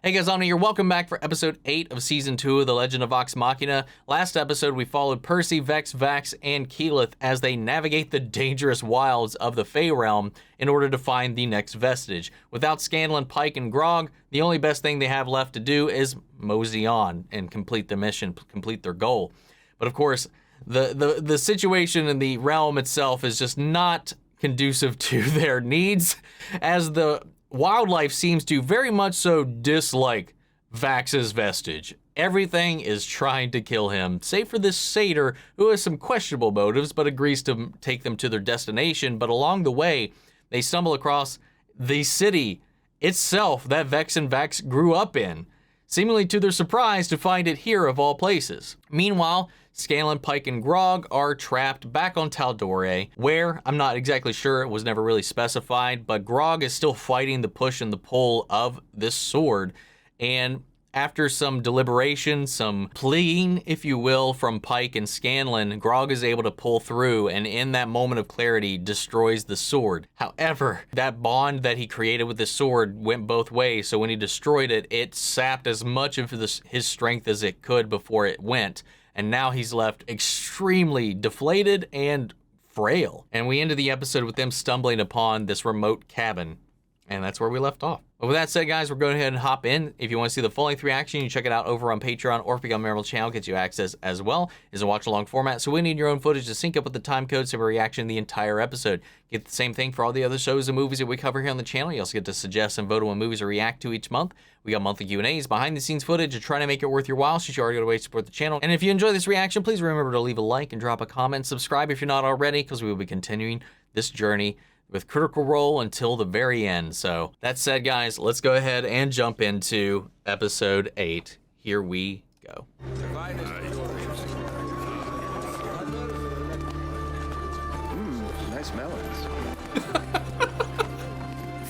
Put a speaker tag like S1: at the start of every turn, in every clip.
S1: Hey guys, Omni here. Welcome back for episode 8 of season 2 of The Legend of VOX Machina. Last episode, we followed Percy, Vex, Vax, and Keyleth as they navigate the dangerous wilds of the Fey Realm in order to find the next vestige. Without Scanlan, Pike, and Grog, the only best thing they have left to do is mosey on and complete the mission, complete their goal. But of course, the situation in the realm itself is just not conducive to their needs, as the wildlife seems to very much so dislike Vax's vestige. Everything is trying to kill him, save for this satyr who has some questionable motives but agrees to take them to their destination. But along the way, they stumble across the city itself that Vex and Vex grew up in, seemingly to their surprise to find it here of all places. Meanwhile, Scanlan, Pike, and Grog are trapped back on Tal'dorei, where, I'm not exactly sure, it was never really specified, but Grog is still fighting the push and the pull of this sword, and after some deliberation, some pleading, if you will, from Pike and Scanlan, Grog is able to pull through, and in that moment of clarity, destroys the sword. However, that bond that he created with the sword went both ways, so when he destroyed it, it sapped as much of his strength as it could before it went, and now he's left extremely deflated and frail. And we ended the episode with them stumbling upon this remote cabin, and that's where we left off. But with that said, guys, we're going ahead and hop in. If you want to see the full-length reaction, you can check it out over on Patreon, or if you become a member of the channel, gets you access as well. It's a watch-along format, so we need your own footage to sync up with the time codes to have a reaction the entire episode. Get the same thing for all the other shows and movies that we cover here on the channel. You also get to suggest and vote on what movies to react to each month. We got monthly Q&As, behind-the-scenes footage, and trying to make it worth your while, since you already got a way to support the channel. And if you enjoy this reaction, please remember to leave a like and drop a comment. Subscribe if you're not already, because we will be continuing this journey with Critical Role until the very end. So that said, guys, let's go ahead and jump into episode 8. Here we go.
S2: Nice melons.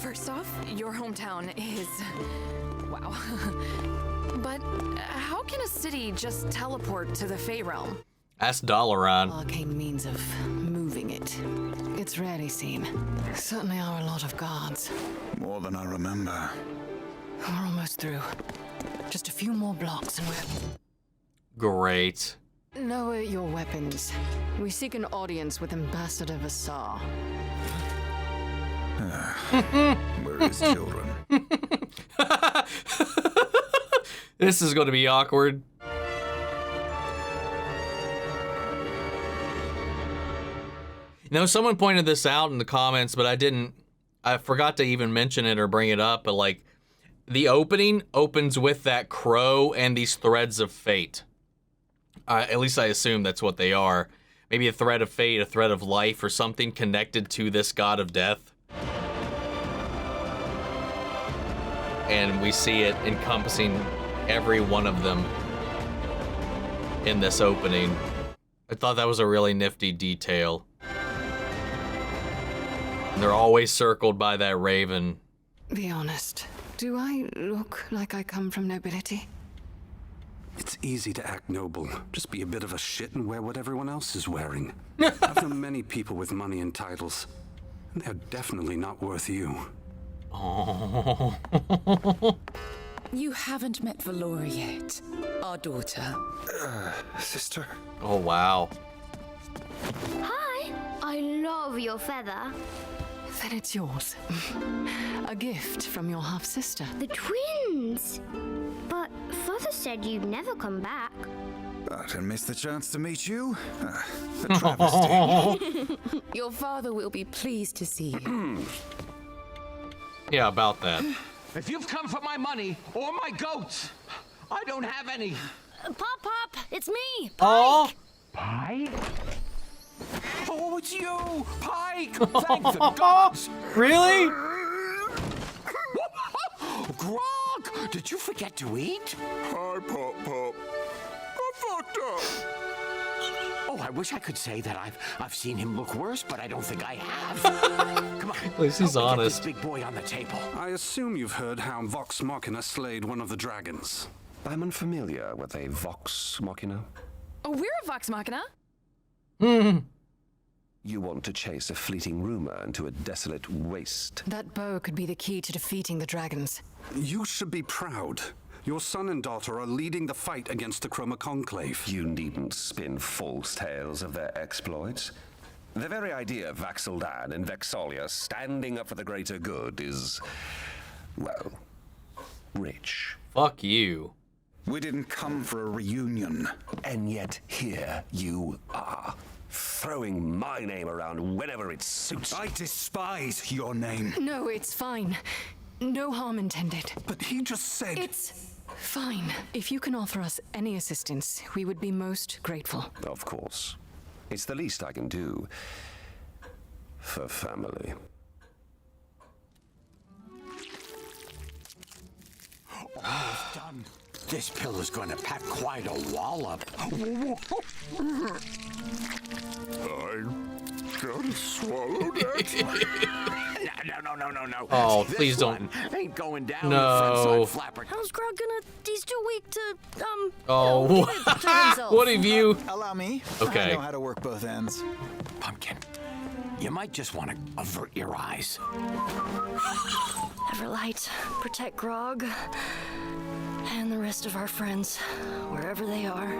S3: First off, your hometown is... wow. But how can a city just teleport to the Fey Realm?
S1: That's Tal'dorei.
S3: Arcane means of moving it. It's rarely seen. Certainly are a lot of guards.
S2: More than I remember.
S3: We're almost through. Just a few more blocks and we're...
S1: Great.
S3: Lower your weapons. We seek an audience with Ambassador Vassar.
S2: Where is children?
S1: This is going to be awkward. You know, someone pointed this out in the comments, but I forgot to even mention it or bring it up, but like, the opening opens with that crow and these threads of fate. At least I assume that's what they are. Maybe a thread of fate, a thread of life, or something connected to this god of death. And we see it encompassing every one of them in this opening. I thought that was a really nifty detail. And they're always circled by that raven.
S3: Be honest. Do I look like I come from nobility?
S4: It's easy to act noble. Just be a bit of a shit and wear what everyone else is wearing. I've known many people with money and titles, and they're definitely not worth you.
S1: Oh.
S5: You haven't met Valora yet, our daughter.
S4: Sister?
S1: Oh, wow.
S6: Hi, I love your feather.
S3: Then it's yours. A gift from your half-sister.
S6: The twins. But Father said you'd never come back.
S2: But I missed the chance to meet you. A travesty.
S5: Your father will be pleased to see you.
S1: Yeah, about that.
S7: If you've come for my money or my goats, I don't have any.
S6: Pop, it's me.
S1: Oh,
S7: Pike? Oh, it's you, Pike! Thank the gods!
S1: really?
S7: Grog, did you forget to eat?
S2: Hi, Pop. I fucked up.
S7: Oh, I wish I could say that I've seen him look worse, but I don't think I have. Come on,
S1: At least he's
S7: help me get
S1: honest.
S7: this big boy on the table.
S4: I assume you've heard how Vox Machina slayed one of the dragons.
S8: I'm unfamiliar with a Vox Machina.
S3: Oh, we're a Vox Machina.
S8: You want to chase a fleeting rumor into a desolate waste.
S3: That bow could be the key to defeating the dragons.
S4: You should be proud. Your son and daughter are leading the fight against the Chroma Conclave.
S8: You needn't spin false tales of their exploits. The very idea of Vax'ildan and Vex'ahlia standing up for the greater good is, well, rich.
S1: Fuck you.
S2: We didn't come for a reunion.
S8: And yet here you are, throwing my name around whenever it suits.
S2: I despise your name.
S3: No, it's fine. No harm intended.
S2: But he just said...
S3: It's fine. If you can offer us any assistance, we would be most grateful.
S8: Of course. It's the least I can do for family.
S7: Almost done. This pill is going to pack quite a wallop.
S2: I gotta swallow that.
S7: No.
S1: Oh,
S7: This
S1: please don't.
S7: one ain't going down.
S1: No.
S7: The flapper.
S6: How's Grog gonna? He's too weak to,
S1: Oh,
S6: to himself.
S1: what have you?
S9: Allow me.
S1: Okay.
S9: I know how to work both ends.
S7: Pumpkin, you might just want to avert your eyes.
S6: Everlight, protect Grog and the rest of our friends, wherever they are.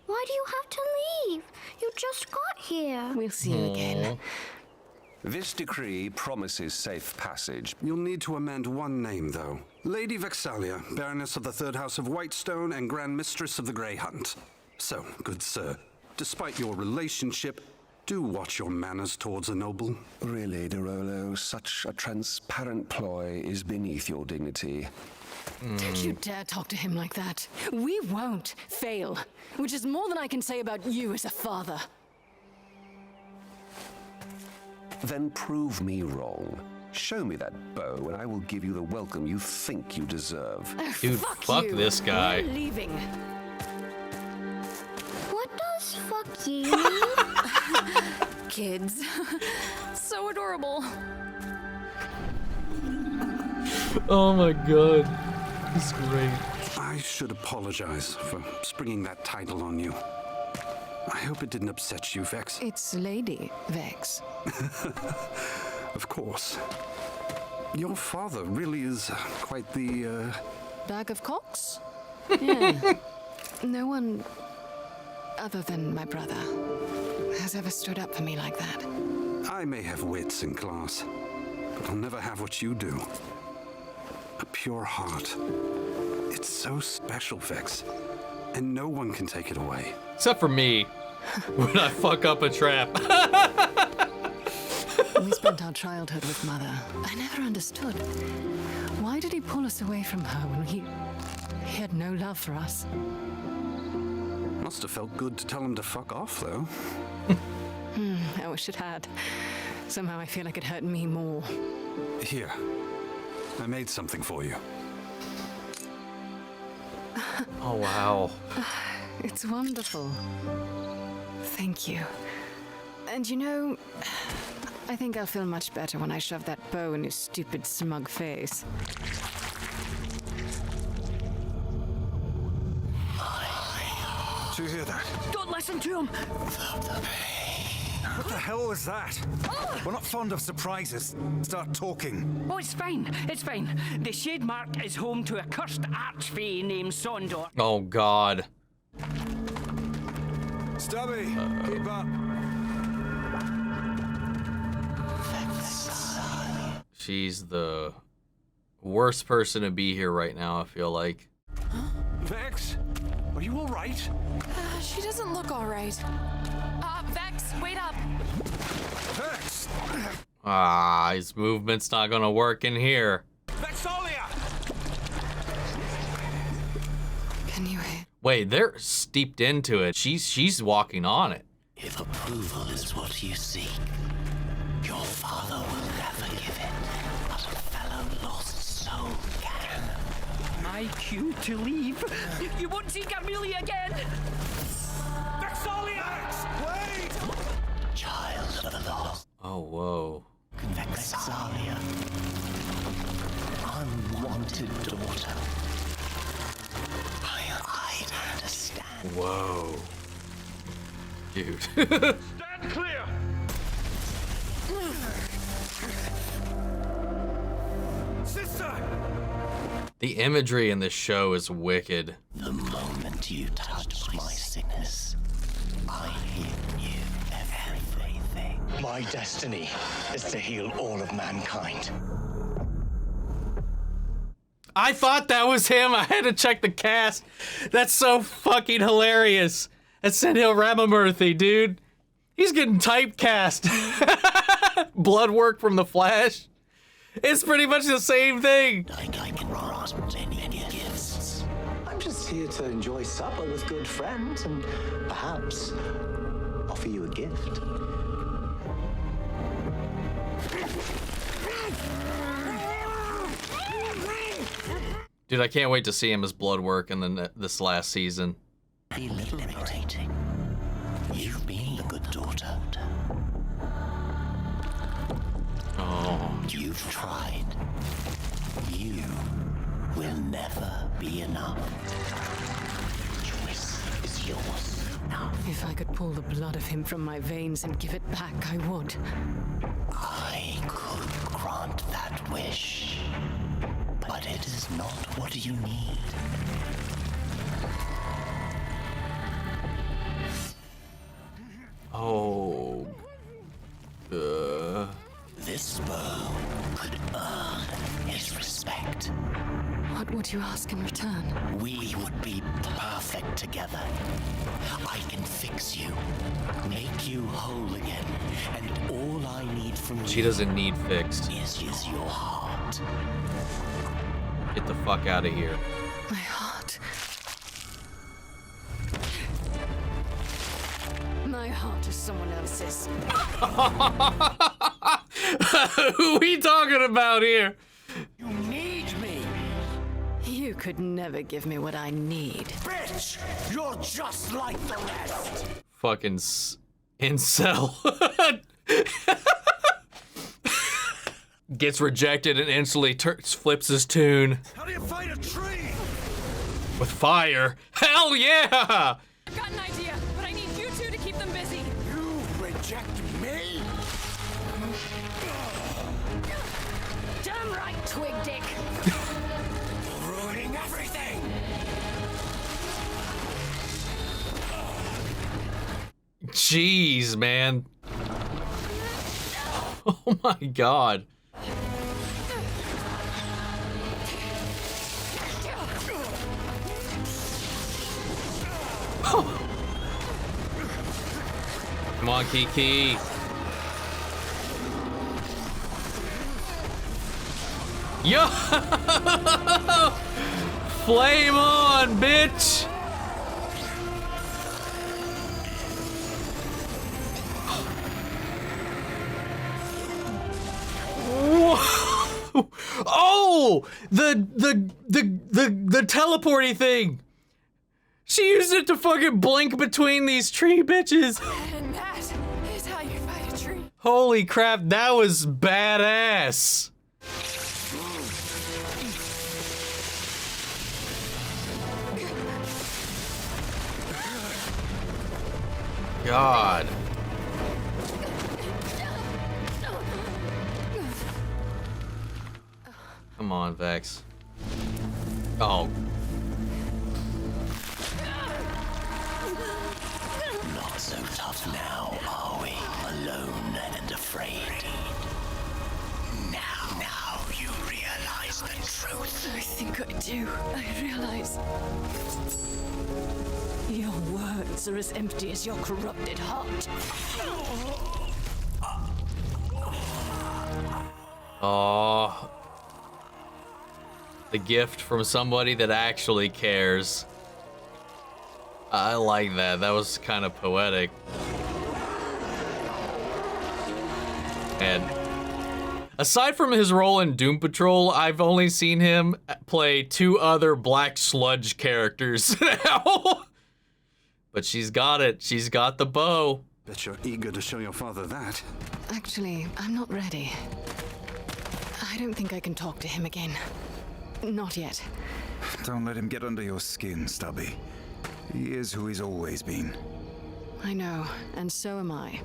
S6: Why do you have to leave? You just got here.
S3: We'll see you again.
S8: This decree promises safe passage.
S4: You'll need to amend one name, though. Lady Vex'ahlia, Baroness of the Third House of Whitestone and Grand Mistress of the Grey Hunt. So, good sir, despite your relationship, do watch your manners towards a noble.
S8: Really, Derolo, such a transparent ploy is beneath your dignity.
S3: Don't you dare talk to him like that. We won't fail, which is more than I can say about you as a father.
S8: Then prove me wrong. Show me that bow, and I will give you the welcome you think you deserve.
S3: Oh,
S1: Dude, fuck
S3: you.
S1: this guy.
S3: We're leaving.
S6: What does fuck you mean?
S3: Kids. So adorable.
S1: Oh my god. This is great.
S4: I should apologize for springing that title on you. I hope it didn't upset you, Vex.
S3: It's Lady Vex.
S4: Of course. Your father really is quite the,
S3: Bag of cocks? Yeah. No one other than my brother has ever stood up for me like that.
S4: I may have wits in class, but I'll never have what you do. A pure heart. It's so special, Vex, and no one can take it away.
S1: Except for me, when I fuck up a trap.
S3: We spent our childhood with Mother. I never understood. Why did he pull us away from her when he had no love for us?
S4: Must have felt good to tell him to fuck off, though.
S3: I wish it had. Somehow I feel like it hurt me more.
S4: Here, I made something for you.
S1: Oh, wow.
S3: It's wonderful. Thank you. And you know, I think I'll feel much better when I shove that bow in his stupid, smug face.
S2: Did you hear that?
S6: Don't listen to him.
S2: What the hell was that? We're not fond of surprises. Start talking.
S10: Oh, it's fine. It's fine. The Shade Mark is home to a cursed archfey named Sondor.
S1: Oh god.
S2: Stubby, keep up.
S1: She's the worst person to be here right now, I feel like.
S2: Vex, are you all right?
S3: She doesn't look all right. Vex, wait up.
S2: Vex!
S1: Ah, his movement's not gonna work in here.
S2: Vex'ahlia!
S3: Can you hear?
S1: Wait, they're steeped into it. She's walking on it.
S7: If approval is what you seek, your father will never give it, but a fellow lost soul can.
S10: My cue to leave. You won't see Carmelia again.
S2: Vex'ahlia! Wait!
S7: Child of the lost.
S1: Oh, whoa.
S7: Vex'ahlia. Unwanted daughter. I understand
S1: Whoa. Dude.
S9: Stand clear! Sister!
S1: The imagery in this show is wicked.
S7: The moment you touch my sickness, I heal you everything.
S11: My destiny is to heal all of mankind.
S1: I thought that was him. I had to check the cast. That's so fucking hilarious. That's Sendil Ramamurthy, dude. He's getting typecast. Blood work from The Flash. It's pretty much the same thing.
S7: I can grasp any gifts.
S11: I'm just here to enjoy supper with good friends and perhaps offer you a gift.
S1: Dude, I can't wait to see him as blood work in this last season.
S7: Be liberating. You've been the good daughter.
S1: Oh.
S7: You've tried. You will never be enough. Choice is yours now.
S3: If I could pull the blood of him from my veins and give it back, I would.
S7: I could grant that wish, but it is not what you need.
S1: Oh.
S7: This bow could earn his respect.
S3: What would you ask in return?
S7: We would be perfect together. I can fix you, make you whole again, and all I need from you.
S1: She doesn't need fixed.
S7: Is your heart.
S1: Get the fuck out of here.
S3: My heart. My heart is someone else's.
S1: Who are we talking about here?
S9: You need me!
S3: You could never give me what I need.
S9: Bitch! You're just like the rest!
S1: Fucking incel. Gets rejected and instantly flips his tune.
S9: How do you fight a tree?
S1: With fire. Hell yeah!
S5: Got an idea, but I need you two to keep them busy.
S9: You reject me?
S6: Damn right, Twig Dick.
S9: Ruining everything!
S1: Jeez, man. Oh my god. Come on, Kiki. Yo! Flame on, bitch! Whoa! Oh! The teleporty thing! She used it to fucking blink between these tree bitches!
S5: And that is how you fight a tree.
S1: Holy crap, that was badass! God. Come on, Vex. Oh.
S7: Not so tough now, are we? Alone and afraid. Now you realize the truth.
S3: I think I do. I realize. Your words are as empty as your corrupted heart.
S1: Oh. The gift from somebody that actually cares. I like that. That was kind of poetic. And aside from his role in Doom Patrol, I've only seen him play 2 other Black Sludge characters now. But she's got it. She's got the bow.
S4: Bet you're eager to show your father that.
S3: Actually, I'm not ready. I don't think I can talk to him again. Not yet.
S2: Don't let him get under your skin, Stubby. He is who he's always been.
S3: I know, and so am I.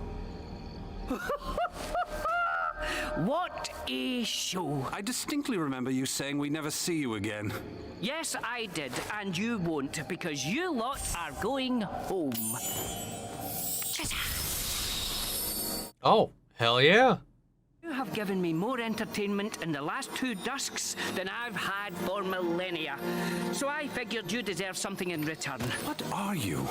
S10: What a show.
S4: I distinctly remember you saying we never see you again.
S10: Yes, I did, and you won't, because you lot are going home.
S1: Oh, hell yeah.
S10: You have given me more entertainment in the last 2 dusks than I've had for millennia. So I figured you deserve something in return.
S4: What are you?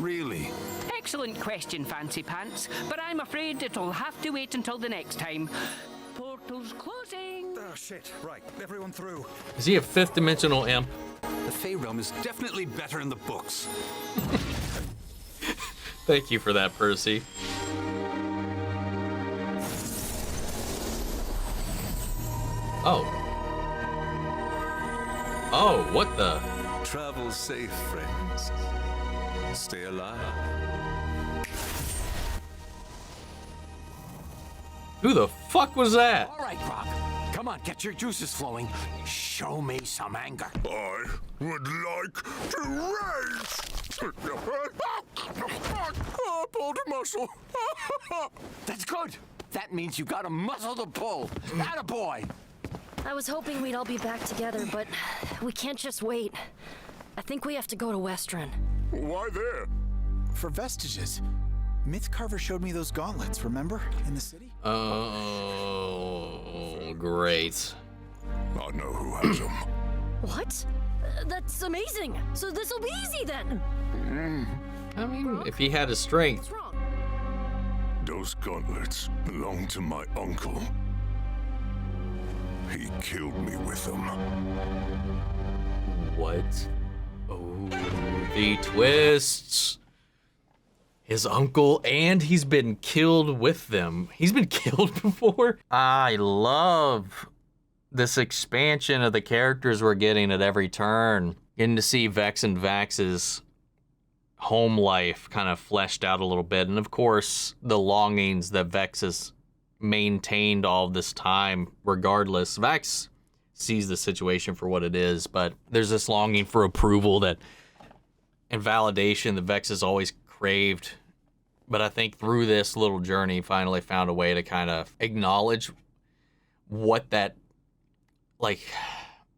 S4: Really?
S10: Excellent question, Fancy Pants, but I'm afraid it'll have to wait until the next time. Portal's closing.
S2: Oh, shit. Right, everyone through.
S1: Is he a 5th dimensional imp?
S4: The Fey Realm is definitely better in the books.
S1: Thank you for that, Percy. Oh. Oh, what the?
S8: Travel safe, friends. Stay alive.
S1: Who the fuck was that?
S9: All right, Grog. Come on, get your juices flowing. Show me some anger.
S12: I would like to rage. Oh, pulled a muscle.
S9: That's good. That means you got a muscle to pull. Attaboy.
S6: I was hoping we'd all be back together, but we can't just wait. I think we have to go to Westron.
S12: Why there?
S2: For vestiges. Mythcarver showed me those gauntlets, remember? In the city?
S1: Oh, great.
S12: I know who has them.
S6: What? That's amazing. So this'll be easy then.
S1: I mean, if he had his strength.
S6: What's wrong?
S12: Those gauntlets belong to my uncle. He killed me with them.
S1: What? Oh, the twists. His uncle, and he's been killed with them. He's been killed before. I love this expansion of the characters we're getting at every turn. Getting to see Vex and Vex's home life kind of fleshed out a little bit. And of course, the longings that Vex has maintained all this time, regardless. Vex sees the situation for what it is, but there's this longing for approval that and validation that Vex has always craved. But I think through this little journey, finally found a way to kind of acknowledge what that, like,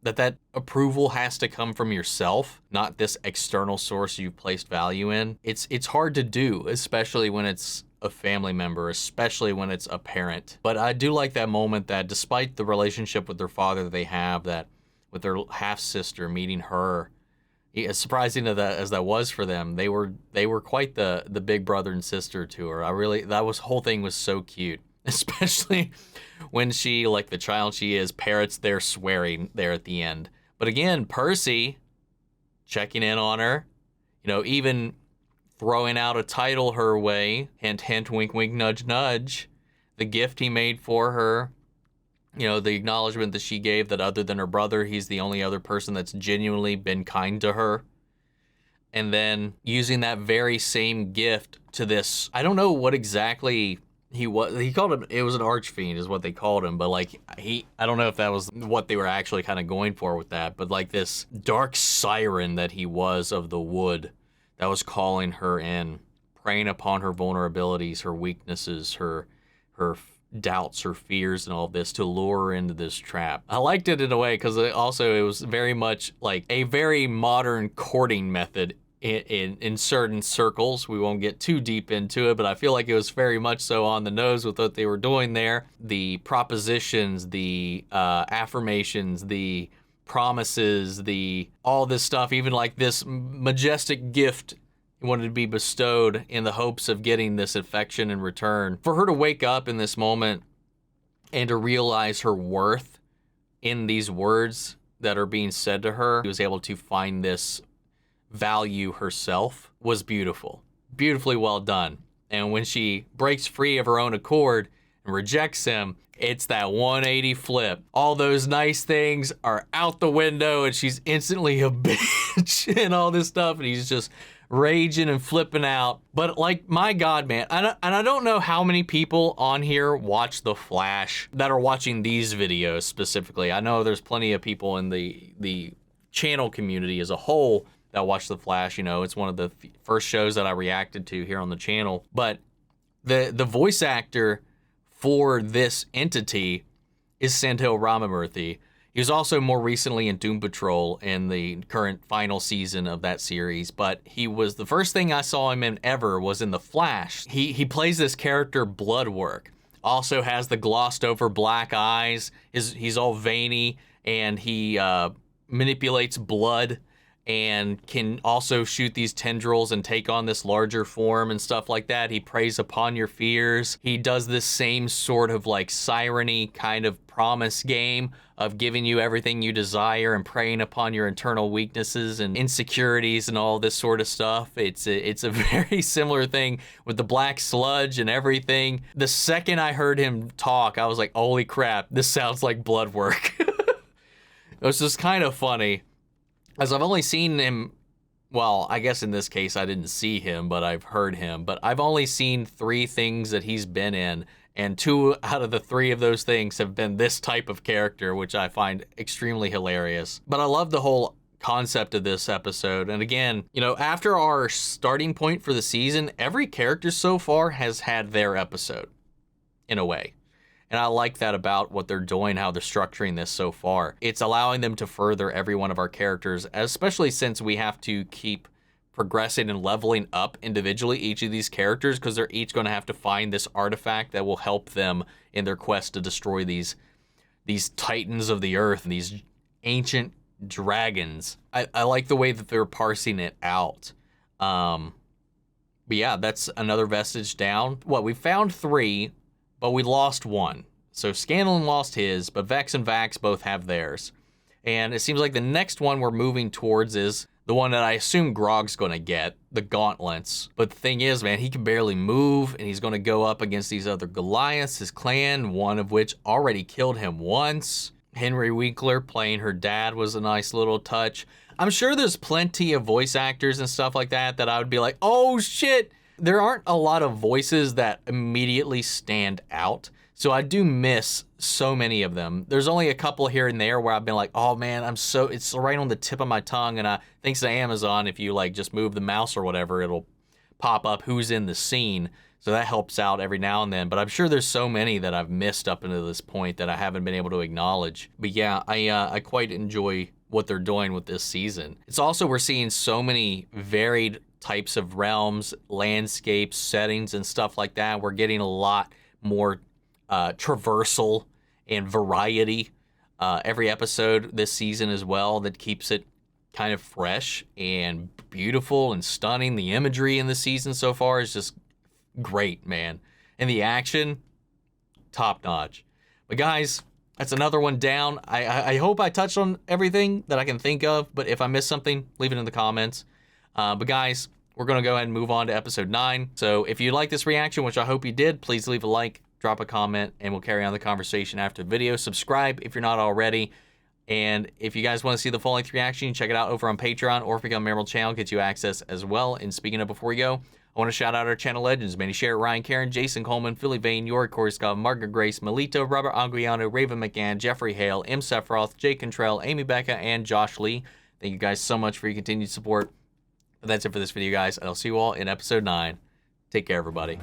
S1: that approval has to come from yourself, not this external source you've placed value in. It's hard to do, especially when it's a family member, especially when it's a parent. But I do like that moment that despite the relationship with their father that they have, that with their half-sister meeting her, as surprising as that was for them, they were quite the big brother and sister to her. Whole thing was so cute, especially when she, like the child she is, parrots their swearing there at the end. But again, Percy checking in on her, even throwing out a title her way, hint, hint, wink, wink, nudge, nudge, the gift he made for her, the acknowledgement that she gave that other than her brother, he's the only other person that's genuinely been kind to her. And then using that very same gift to this, I don't know what exactly he called him, it was an archfiend is what they called him, but I don't know if that was what they were actually kind of going for with that, but like this dark siren that he was of the wood that was calling her in, preying upon her vulnerabilities, her weaknesses, her doubts, her fears, and all this to lure her into this trap. I liked it in a way because it was very much like a very modern courting method in certain circles. We won't get too deep into it, but I feel like it was very much so on the nose with what they were doing there. The propositions, the affirmations, the promises, all this stuff, even like this majestic gift wanted to be bestowed in the hopes of getting this affection in return. For her to wake up in this moment and to realize her worth in these words that are being said to her, she was able to find this value herself, was beautiful. Beautifully well done. And when she breaks free of her own accord and rejects him, it's that 180 flip. All those nice things are out the window and she's instantly a bitch and all this stuff, and he's just raging and flipping out. But like, my God, man, I don't know how many people on here watch The Flash that are watching these videos specifically. I know there's plenty of people in the channel community as a whole that watch The Flash, you know, it's one of the first shows that I reacted to here on the channel. But the voice actor for this entity is Santel Ramamurthy. He was also more recently in Doom Patrol in the current final season of that series, but he was, the first thing I saw him in ever was in The Flash. He plays this character Bloodwork. Also has the glossed over black eyes. He's all veiny, and he manipulates blood and can also shoot these tendrils and take on this larger form and stuff like that. He preys upon your fears. He does this same sort of like siren-y kind of promise game of giving you everything you desire and preying upon your internal weaknesses and insecurities and all this sort of stuff. It's a very similar thing with the black sludge and everything. The second I heard him talk, I was like, holy crap, this sounds like Bloodwork. It was just kind of funny, as I've only seen him, well, I guess in this case I didn't see him, but I've heard him. But I've only seen 3 things that he's been in, and 2 out of the 3 of those things have been this type of character, which I find extremely hilarious. But I love the whole concept of this episode. And again, you know, after our starting point for the season, every character so far has had their episode, in a way. And I like that about what they're doing, how they're structuring this so far. It's allowing them to further every one of our characters, especially since we have to keep progressing and leveling up individually each of these characters, because they're each going to have to find this artifact that will help them in their quest to destroy these titans of the earth, these ancient dragons. I like the way that they're parsing it out. But yeah, that's another vestige down. We found 3, but we lost 1. So Scanlan lost his, but Vex and Vax both have theirs. And it seems like the next one we're moving towards is the one that I assume Grog's going to get, the gauntlets. But the thing is, man, he can barely move, and he's going to go up against these other Goliaths, his clan, one of which already killed him once. Henry Winkler playing her dad was a nice little touch. I'm sure there's plenty of voice actors and stuff like that I would be like, oh shit. There aren't a lot of voices that immediately stand out, so I do miss so many of them. There's only a couple here and there where I've been like, oh man, it's right on the tip of my tongue, and thanks to Amazon, if you like just move the mouse or whatever, it'll pop up who's in the scene, so that helps out every now and then. But I'm sure there's so many that I've missed up until this point that I haven't been able to acknowledge. But yeah, I quite enjoy what they're doing with this season. It's also, we're seeing so many varied types of realms, landscapes, settings, and stuff like that. We're getting a lot more traversal and variety every episode this season as well, that keeps it kind of fresh and beautiful and stunning. The imagery in the season so far is just great, man. And the action, top notch. But guys, that's another one down. I hope I touched on everything that I can think of, but if I missed something, leave it in the comments. But guys, we're going to go ahead and move on to episode 9. So if you like this reaction, which I hope you did, please leave a like, drop a comment, and we'll carry on the conversation after the video. Subscribe if you're not already. And if you guys want to see the full-length reaction, check it out over on Patreon, or if you become a member of the channel, gets you access as well. And speaking of, before we go, I want to shout out our channel legends: Manny Sherritt, Ryan Karen, Jason Coleman, Philly Vane, Yori Korskov, Margaret Grace, Melito, Robert Anguiano, Raven McGann, Jeffrey Hale, M. Sephiroth, Jake Contrell, Amy Becca, and Josh Lee. Thank you guys so much for your continued support. But that's it for this video, guys, and I'll see you all in episode 9. Take care, everybody.